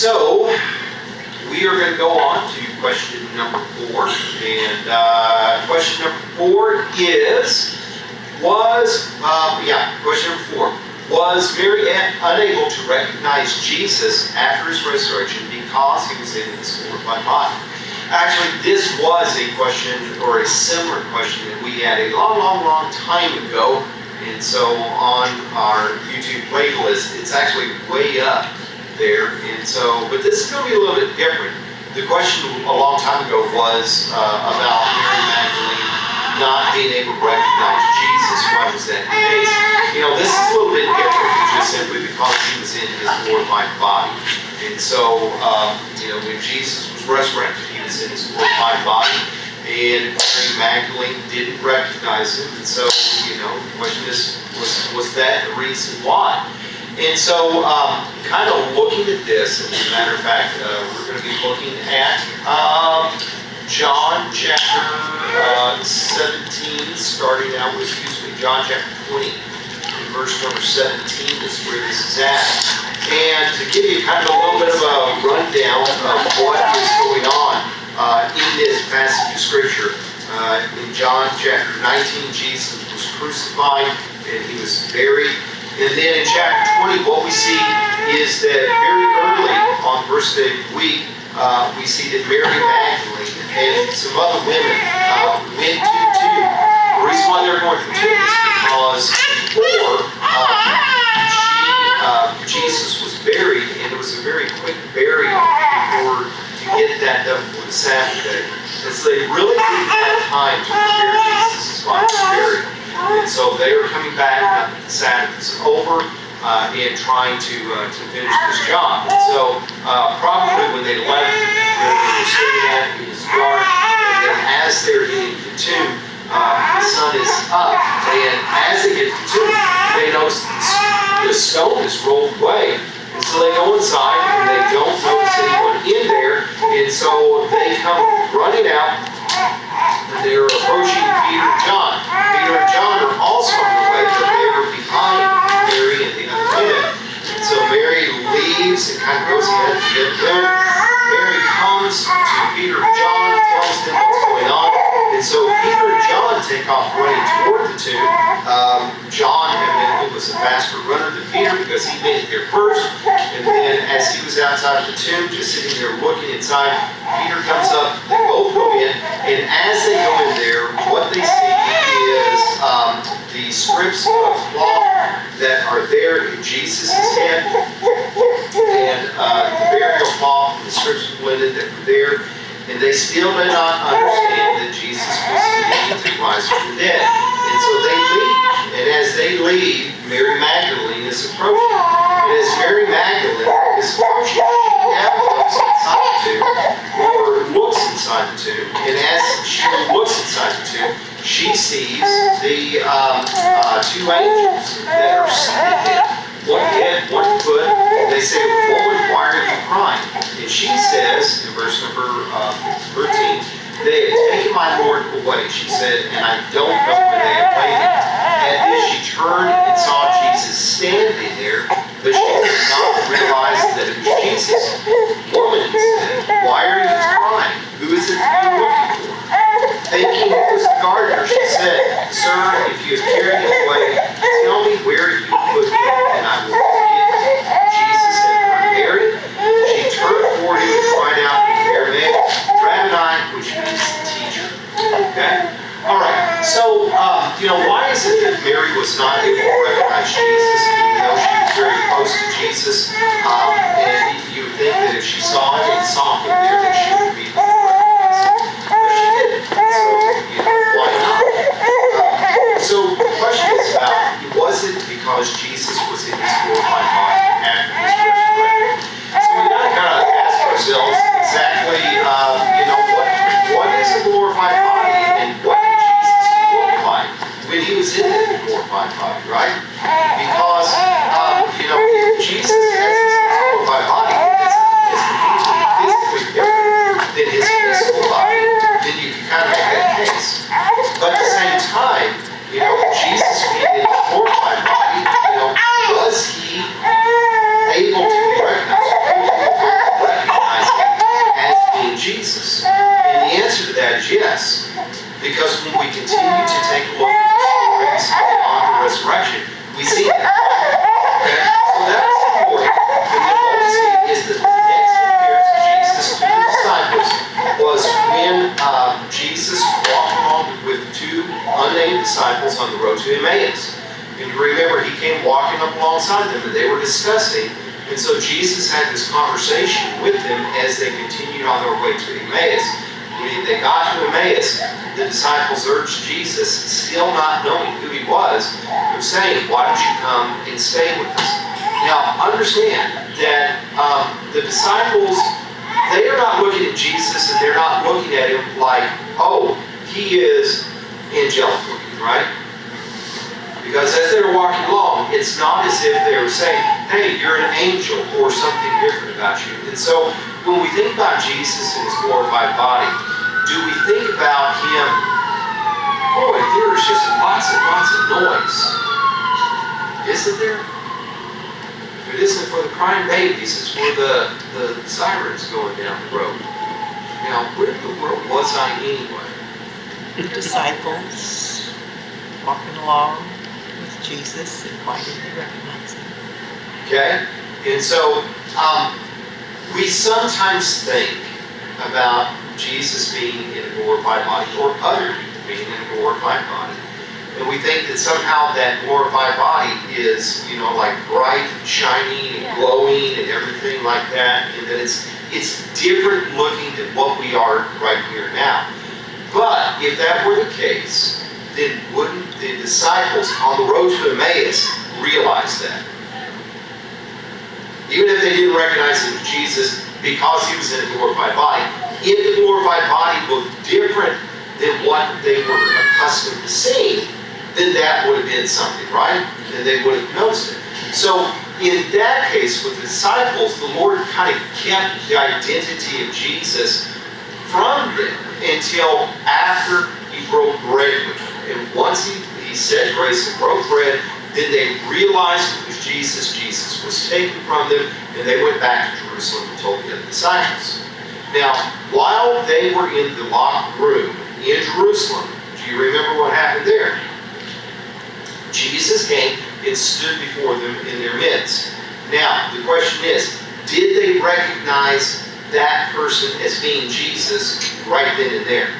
So, we are going to go on to question number 4. And question number 4 is, question number 4. Was Mary unable to recognize Jesus after his resurrection because he was in his glorified body? Actually, this was a question, or a similar question, that we had a long time ago. And so on our YouTube playlist, it's actually way up there. And so, but this is going to be a little bit different. The question a long time ago was about Mary Magdalene not being able to recognize Jesus. Why was that the case? This is a little bit different, just simply because he was in his glorified body. And so, when Jesus was resurrected, he was in his glorified body. And Mary Magdalene didn't recognize him. And so, the question is, was that the reason why? And so, kind of looking at this, as a matter of fact, we're going to be looking at John chapter 17, starting out with, John chapter 20, verse number 17 is where this is at. And to give you kind of a little bit of a rundown of what is going on in this passage of Scripture. In John chapter 19, Jesus was crucified and he was buried. And then in chapter 20, what we see is that very early on first day of the week, we see that Mary Magdalene and some other women went to the tomb. The reason why they were going to the tomb is because before Jesus was buried, and it was a very quick burial to get that done for the Sabbath day. And so they really didn't have time to prepare Jesus' body for burial. And so they were coming back now that the Sabbath is over and trying to finish this job. And so probably when they left, they were sitting at it was dark, and then as they're getting to the tomb, the sun is up. And as they get to the tomb, they notice the stone is rolled away. And so they go inside and they don't notice anyone in there. And so they come running out and they're approaching Peter and John. Peter and John are also on the way, but they are behind Mary and the other women. And so Mary leaves and kind of goes ahead to get them. Mary comes to Peter and John, tells them what's going on. And so Peter and John take off running toward the tomb. John evidently was a faster runner than Peter because he made it there first. And then as he was outside of the tomb, just sitting there looking inside, Peter comes up, they both go in, and as they go in there, what they see is the strips of cloth that are there in Jesus' head, and the burial cloth, and the strips of linen that were there. And they still do not understand that Jesus was indeed to rise from the dead. And so they leave. And as they leave, Mary Magdalene is approaching. And as Mary Magdalene is approaching, she now looks inside the tomb, or looks inside the tomb. And as she looks inside the tomb, she sees the 2 angels that are seated there. One head, one foot. They say, "Woman, why are you crying?" And she says, in verse number 13, "They have taken my Lord away," she said, "and I don't know where they have laid him." At this she turned and saw Jesus standing there, but she did not realize that it was Jesus. "Woman," he said, "why are you crying? Who is it that you're looking for?" Thinking it was the gardener, she said, "Sir, if you have carried him away, tell me where you put him, and I will get him." Jesus said to her, "Mary." She turned toward him and cried out in Aramaic, "Rabboni," which means teacher. Okay? All right. So alongside them, and they were discussing. And so Jesus had this conversation with them as they continued on their way to Emmaus. When they got to Emmaus, the disciples urged Jesus, still not knowing who he was saying, why don't you come and stay with us? Now, understand that the disciples, they are not looking at Jesus and they're not looking at him like, oh, he is angelic looking, right? Because as they were walking along, it's not as if they were saying, hey, you're an angel or something different about you. And so when we think about Jesus and his glorified body, do we think about him, boy, there's just lots and lots of noise. Isn't there? If it isn't for the crying babies, it's for the sirens going down the road. Now, where in the world was I anyway? The disciples walking along with Jesus, and why didn't they recognize him? Okay? And so, we sometimes think about Jesus being in a glorified body, or other people being in a glorified body. And we think that somehow that glorified body is, like bright and shining and glowing and everything like that, and that it's different looking than what we are right here now. But if that were the case, then wouldn't the disciples on the road to Emmaus realize that? Even if they didn't recognize him as Jesus because he was in a glorified body, if the glorified body looked different than what they were accustomed to seeing, then that would have been something, right? And they would have noticed it. So in that case, with the disciples, the Lord kind of kept the identity of Jesus from them until after he broke bread with them. And once he said grace and broke bread, then they realized it was Jesus. Jesus was taken from them, and they went back to Jerusalem and told the other disciples. Now, while they were in the locked room in Jerusalem, do you remember what happened there? Jesus came and stood before them in their midst. Now, the question is, did they recognize that person as being Jesus right then and there?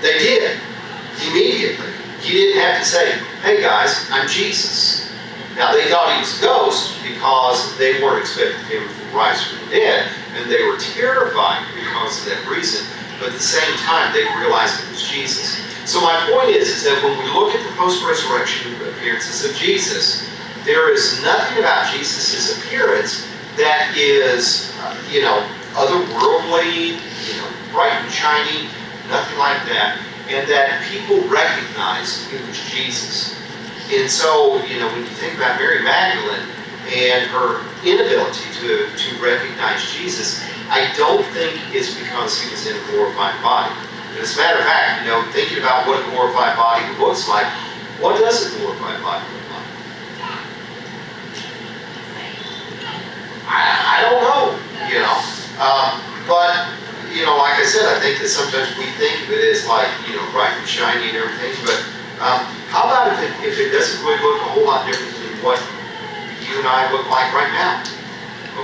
They did, immediately. He didn't have to say, hey guys, I'm Jesus. Now, they thought he was a ghost because they weren't expecting him to rise from the dead, and they were terrified because of that reason. But at the same time, they realized it was Jesus. So my point is that when we look at the post-resurrection appearances of Jesus, there is nothing about Jesus' appearance that is, otherworldly, bright and shiny, nothing like that, and that people recognize it was Jesus. And so, when you think about Mary Magdalene and her inability to recognize Jesus, I don't think it's because he was in a glorified body. As a matter of fact, thinking about what a glorified body looks like, what does a glorified body look like? I don't know, but, like I said, I think that sometimes we think of it as like, bright and shiny and everything, but how about if it doesn't really look a whole lot different than what you and I look like right now?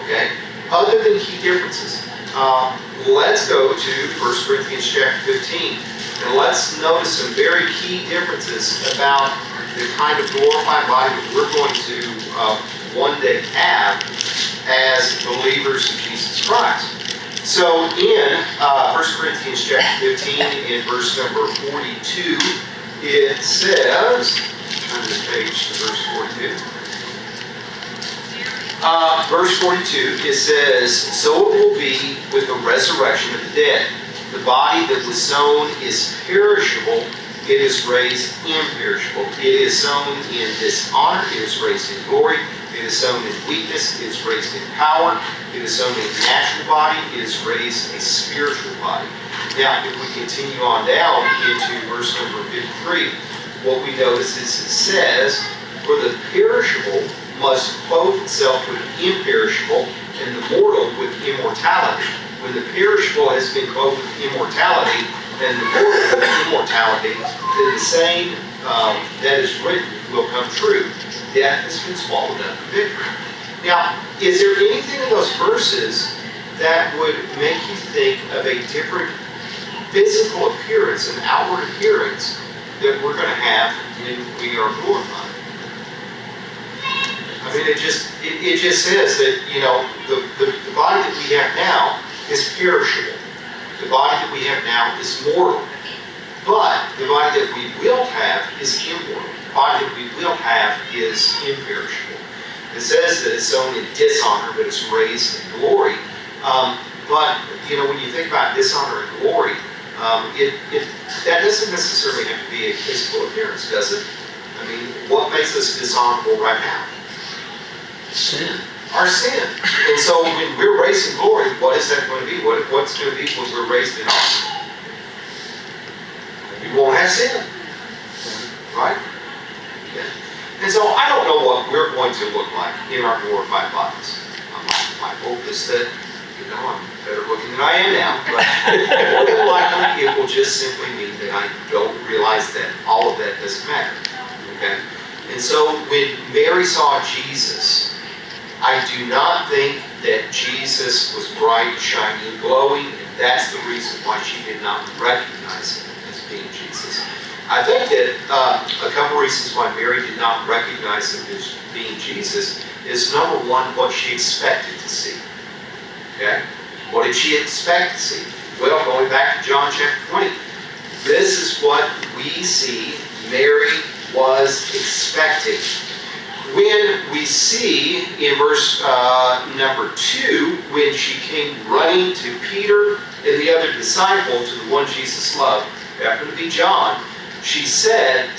Okay? Other than key differences. Let's go to 1 Corinthians chapter 15, and let's notice some very key differences about the kind of glorified body that we're going to one day have as believers in Jesus Christ. So in 1 Corinthians chapter 15, in verse number 42, it says, turn this page to verse 42. Verse 42, it says, so it will be with the resurrection of the dead. The body that was sown is perishable, it is raised imperishable. It is sown in dishonor, it is raised in glory. It is sown in weakness, it is raised in power. It is sown in a natural body, it is raised a spiritual body. Now, if we continue on down into verse number 53, what we notice is it says, for the perishable must clothe itself with imperishable, and the mortal with immortality. When the perishable has been clothed with immortality, and the mortal with immortality, then the same that is written will come true. Death has been swallowed up in victory. Now, is there anything in those verses that would make you think of a different physical appearance and outward appearance that we're going to have when we are glorified? I mean, it just says that, you know, the body that we have now is perishable. The body that we have now is mortal. But the body that we will have is immortal. The body that we will have is imperishable. It says that it's sown in dishonor, but it's raised in glory. But, you know, when you think about dishonor and glory, that doesn't necessarily have to be a physical appearance, does it? I mean, what makes us dishonorable right now? Sin. Our sin. And so when we're raised in glory, what is that going to be? What's going to be when we're raised in honor? We won't have sin. Right? Okay. And so I don't know what we're going to look like in our glorified bodies. My hope is that, you know, I'm better looking than I am now. But more than likely, it will just simply mean that I don't realize that all of that doesn't matter. Okay? And so when Mary saw Jesus, I do not think that Jesus was bright, shining, glowing, and that's the reason why she did not recognize him as being Jesus. I think that a couple reasons why Mary did not recognize him as being Jesus is, number one, what she expected to see. Okay? What did she expect to see? Well, going back to John chapter 20, this is what we see Mary was expecting. When we see in verse number 2, when she came running to Peter and the other disciple, to the one Jesus loved, happened to be John, she said,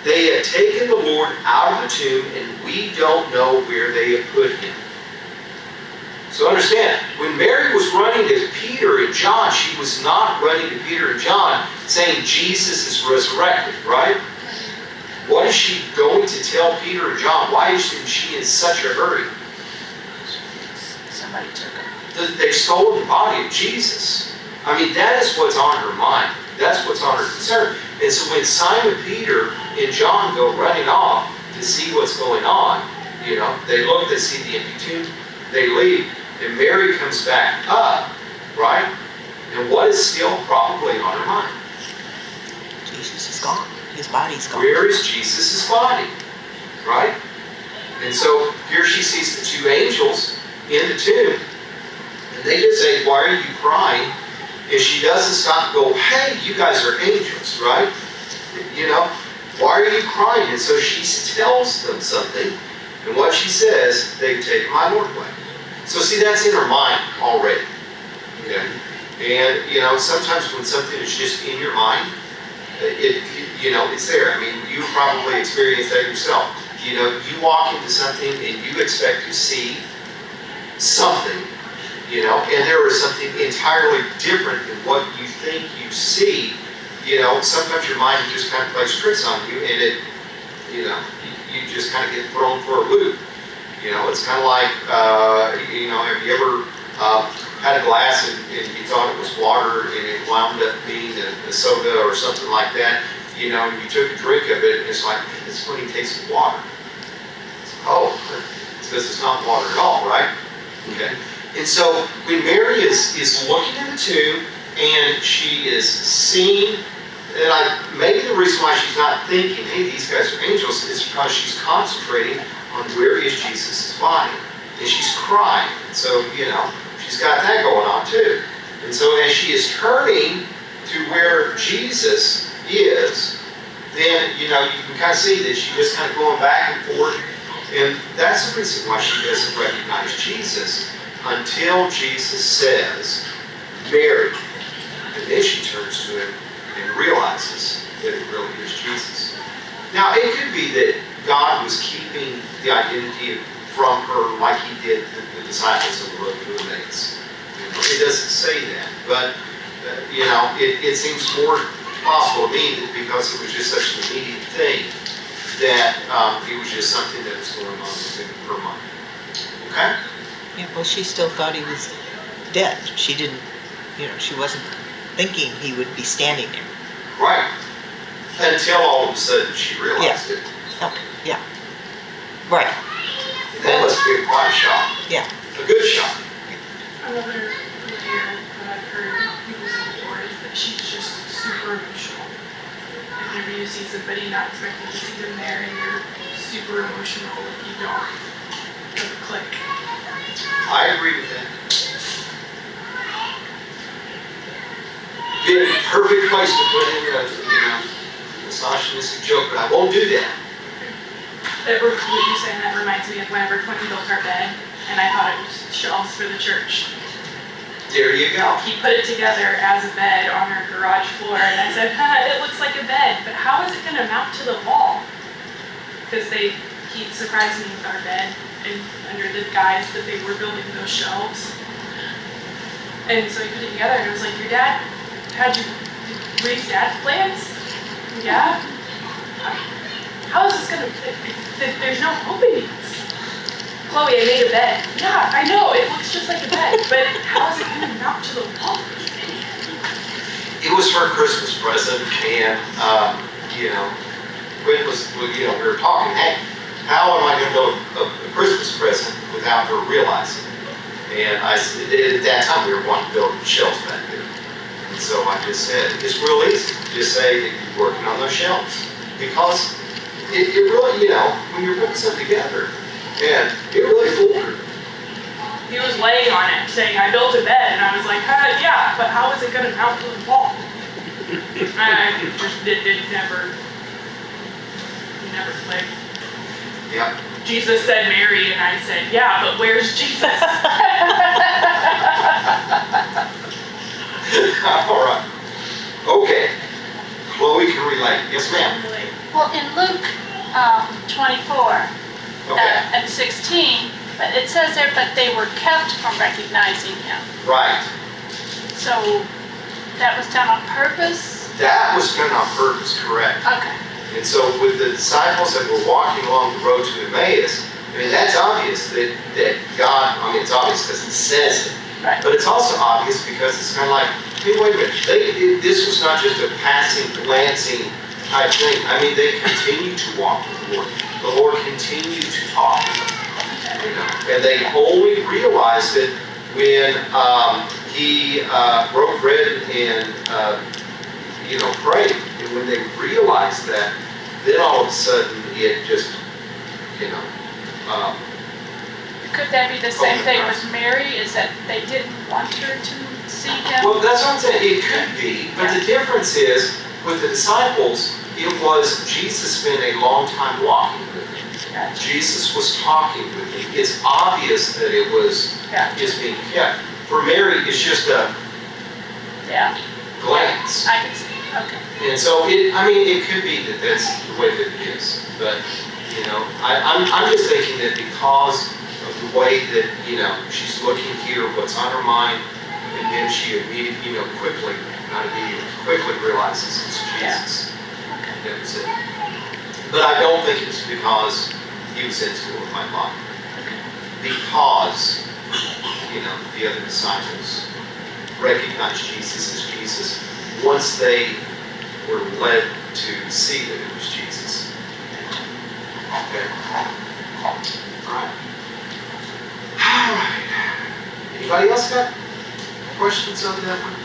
"They have taken the Lord out of the tomb, and we don't know where they have put him." So understand, when Mary was running to Peter and John, she was not running to Peter and John saying Jesus is resurrected, right? What is she going to tell Peter and John? Why is she in such a hurry? Somebody took him. They've stolen the body of Jesus. I mean, that is what's on her mind. That's what's on her concern. And so when Simon Peter and John go running off to see what's going on, you know, they look, they see the empty tomb, they leave, and Mary comes back up, right? And what is still probably on her mind? Jesus is gone. His body's gone. Where is Jesus' body? Right? And so here she sees the two angels in the tomb, and they just say, "Why are you crying?" And she doesn't stop and go, "Hey, you guys are angels, right? You know, why are you crying?" And so she tells them something, and what she says, "They've taken my Lord away." So see, that's in her mind already. Okay? And, you know, sometimes when something is just in your mind, it's there. I mean, you probably experienced that yourself. You know, you walk into something and you expect to see something, you know, and there is something entirely different than what you think you see. You know, sometimes your mind just kind of plays tricks on you, and you just kind of get thrown for a loop. You know, it's kind of like, have you ever had a glass and you thought it was water and it wound up being a soda or something like that, you know, and you took a drink of it and it's like, it's funny, it tastes of water. Oh, it's because it's not water at all, right? Okay. And so when Mary is looking in the tomb and she is seeing, and maybe the reason why she's not thinking, hey, these guys are angels, is because she's concentrating on where is Jesus' body. And she's crying. And so, you know, she's got that going on too. And so as she is turning to where Jesus is, then, you know, you can kind of see that she's just kind of going back and forth. And that's the reason why she doesn't recognize Jesus until Jesus says, "Mary." And then she turns to him and realizes that it really is Jesus. Now, it could be that God was keeping the identity from her like he did the disciples on the road to Emmaus. It doesn't say that, but it seems more possible to me that because it was just such an immediate thing, that it was just something that was going on within her mind. Okay? Yeah, well, she still thought he was dead. She didn't, she wasn't thinking he would be standing there. Right. Until all of a sudden she realized it. Okay, yeah. Right. And that must be quite a shock. Yeah. A good shock. Another layer that I've heard people say before is that she's just super emotional. Like whenever you see somebody not expecting to see them there and you're super emotional if you don't. click. I agree with that. Be a perfect place to put in a misogynistic joke, but I won't do that. What you saying that reminds me of whenever Quentin built our bed, and I thought it was shelves for the church. There you go. He put it together as a bed on our garage floor, and I said, it looks like a bed, but how is it going to mount to the wall? Because he surprised me with our bed, and under the guise that they were building those shelves. And so he put it together, and I was like, your dad, how'd you raise dad's plans? Yeah? How is this going to fit? There's no openings. Chloe, I made a bed. Yeah, I know, it looks just like a bed, but how is it going to mount to the wall? It was her Christmas present, and, Quinn we were talking, hey, how am I going to build a Christmas present without her realizing it? And I said, at that time, we were wanting to build shelves back there. And so I just said, it's real easy. Just say that you're working on those shelves. Because it really, when you're putting something together, and it really fooled her. He was laying on it, saying, I built a bed, and I was like, yeah, but how is it going to mount to the wall? I just never clicked. Yeah. Jesus said Mary, and I said, yeah, but where's Jesus? All right. Okay. Well, we can relate. Yes, ma'am. Well, in Luke 24 Okay. and 16, but it says there, but they were kept from recognizing him. Right. So that was done on purpose? That was done on purpose, correct. Okay. And so with the disciples that were walking along the road to Emmaus, that's obvious that God, it's obvious because it says it. Right. But it's also obvious because it's kind of like, hey, wait a minute, this was not just a passing, glancing type thing. They continued to walk with the Lord. The Lord continued to talk to them. And they only realized it when he broke bread and, prayed. And when they realized that, then all of a sudden it just, Could that be the same thing with Mary, is that they didn't want her to see him? well, that's what I'm saying. It could be, but the difference is with the disciples, it was Jesus spent a long time walking with them. Gotcha. Jesus was talking with him. It's obvious that it was just being kept. For Mary, it's just a Yeah, glance. I can see, okay. And so it could be that that's the way that it is. But, I'm just thinking that because of the way that, she's looking here, what's on her mind, and then she immediately, quickly realizes it's Jesus. Okay. That was it. But I don't think it's because he was into it with my life. Because, the other disciples recognized Jesus as Jesus once they were led to see that it was Jesus. Okay. All right. All right. Anybody else got questions on that one?